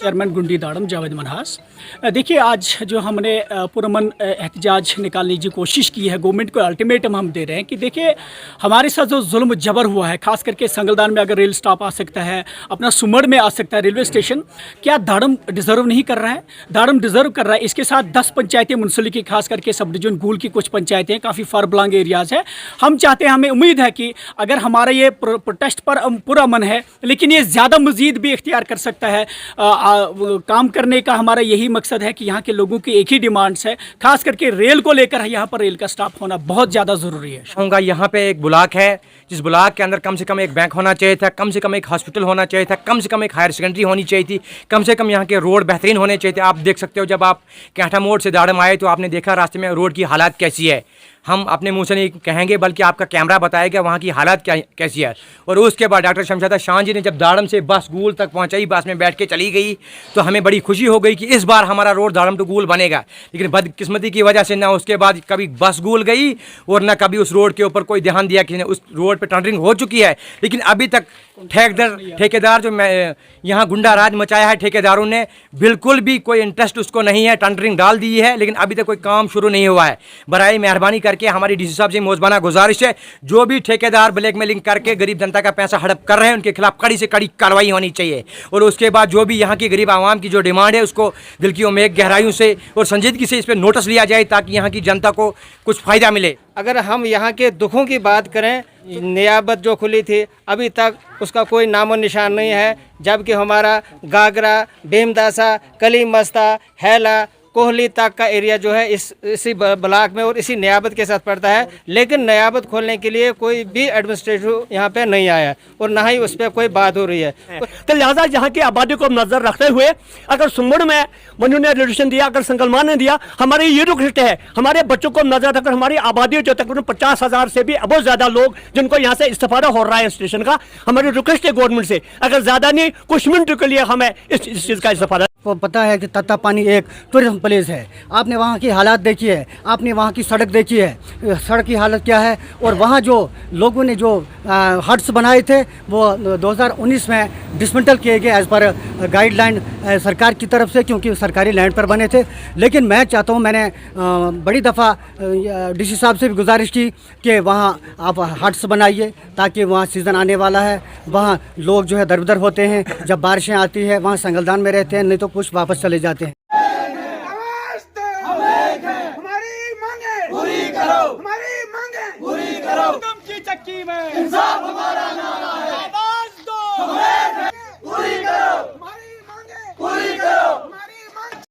Chairman गुंडी दाड़म जावेद मनहास। देखिए, आज जो हमने पुरअमन एहतजाज निकालने की कोशिश की है, गवर्नमेंट को अल्टीमेटम हम दे रहे हैं कि देखिए हमारे साथ जो जुल्म जबर हुआ है, खास करके संगलदान में अगर रेल स्टॉप आ सकता है, अपना सुमड़ में आ सकता है रेलवे स्टेशन, क्या दाड़म डिज़र्व नहीं कर रहा है? दाड़म डिज़र्व कर रहा है। इसके साथ 10 पंचायतें मुंसलिक की, खास करके सब डिवीजन गूल की कुछ पंचायतें काफ़ी फार ब्लॉन्ग एरियाज़ है। हम चाहते हैं, हमें उम्मीद है कि अगर हमारा ये प्रोटेस्ट पर पुरअमन है, लेकिन ये ज़्यादा मज़ीद भी इख्तियार कर सकता है। काम करने का हमारा यही मकसद है कि यहाँ के लोगों की एक ही डिमांड्स है, खास करके रेल को लेकर यहाँ पर रेल का स्टाफ होना बहुत ज़्यादा ज़रूरी है। कहूँगा यहाँ पे एक ब्लॉक है, जिस ब्लॉक के अंदर कम से कम एक बैंक होना चाहिए था, कम से कम एक हॉस्पिटल होना चाहिए था, कम से कम एक हायर सेकेंडरी होनी चाहिए थी, कम से कम यहाँ के रोड बेहतरीन होने चाहिए थे। आप देख सकते हो, जब आप कैंठा मोड़ से दाड़म आए तो आपने देखा रास्ते में रोड की हालत कैसी है। हम अपने मुंह से नहीं कहेंगे, बल्कि आपका कैमरा बताएगा वहाँ की हालत कैसी है। और उसके बाद डॉक्टर शमशादा शाह जी ने जब दाड़म से बस गूल तक पहुँचाई, बस में बैठ के चली गई, तो हमें बड़ी खुशी हो गई कि इस बार हमारा रोड दाड़म टू गूल बनेगा। लेकिन बदकिस्मती की वजह से ना उसके बाद कभी बस गूल गई और ना कभी उस रोड के ऊपर कोई ध्यान दिया। कि उस रोड पर टेंडरिंग हो चुकी है, लेकिन अभी तक ठेकेदार जो यहाँ गुंडा राज मचाया है, ठेकेदारों ने बिल्कुल भी कोई इंटरेस्ट उसको नहीं है। टेंडरिंग डाल दी है, लेकिन अभी तक कोई काम शुरू नहीं हुआ है। बराए मेहरबानी करके हमारी डीसी साहब से मोज़बाना गुजारिश है, जो भी ठेकेदार ब्लैकमेलिंग करके गरीब जनता का पैसा हड़प कर रहे हैं, उनके खिलाफ कड़ी से कड़ी कार्रवाई होनी चाहिए। और उसके बाद जो भी यहाँ की गरीब आवाम की जो डिमांड है, उसको दिल की उम्मीद गहराइयों से और संजीदगी से इस पर नोटिस लिया जाए, ताकि यहाँ की जनता को कुछ फ़ायदा मिले। अगर हम यहाँ के दुखों की बात करें, नियाबत जो खुली थी अभी तक उसका कोई नामो निशान नहीं है। जबकि हमारा गागरा, भीमदासा, कली मस्ता, हैला, कोहली तक का एरिया जो है इसी ब्लॉक में और इसी नियाबत के साथ पड़ता है। लेकिन नियाबत खोलने के लिए कोई भी एडमिनिस्ट्रेटिव यहाँ पे नहीं आया और ना ही उस पर कोई बात हो रही है। तो लिहाजा यहाँ की आबादी को नजर रखते हुए अगर सुमड़ में मनु ने रिलेशन दिया, अगर संगलमान ने दिया, हमारी ये रिक्वेस्ट है, हमारे बच्चों को नजर रखकर हमारी आबादी जो तकरीबन 50,000 से भी बहुत ज्यादा लोग जिनको यहाँ से इस्तेफादा हो रहा है स्टेशन का, हमारी रिक्वेस्ट है गवर्नमेंट से, अगर ज्यादा नहीं कुछ मिनट के लिए हमें इस चीज का इस्तेफादा। को पता है कि तत्तापानी एक टूरिज्म प्लेस है। आपने वहाँ की हालात देखी है, आपने वहाँ की सड़क देखी है, सड़क की हालत क्या है। और वहाँ जो लोगों ने जो हट्स बनाए थे वो 2019 में डिसमेंटल किए गए एज़ पर गाइडलाइन सरकार की तरफ से, क्योंकि सरकारी लैंड पर बने थे। लेकिन मैं चाहता हूँ, मैंने बड़ी दफ़ा डीसी साहब से भी गुजारिश की कि वहाँ आप हट्स बनाइए, ताकि वहाँ सीज़न आने वाला है, वहाँ लोग जो है दर बदर होते हैं, जब बारिशें आती है वहाँ संगलदान में रहते हैं, नहीं तो कुछ वापस चले जाते हैं। हमारी मांगे पूरी करो, हमारी मांगे पूरी करो। तुम की चक्की में इंसाफ हमारा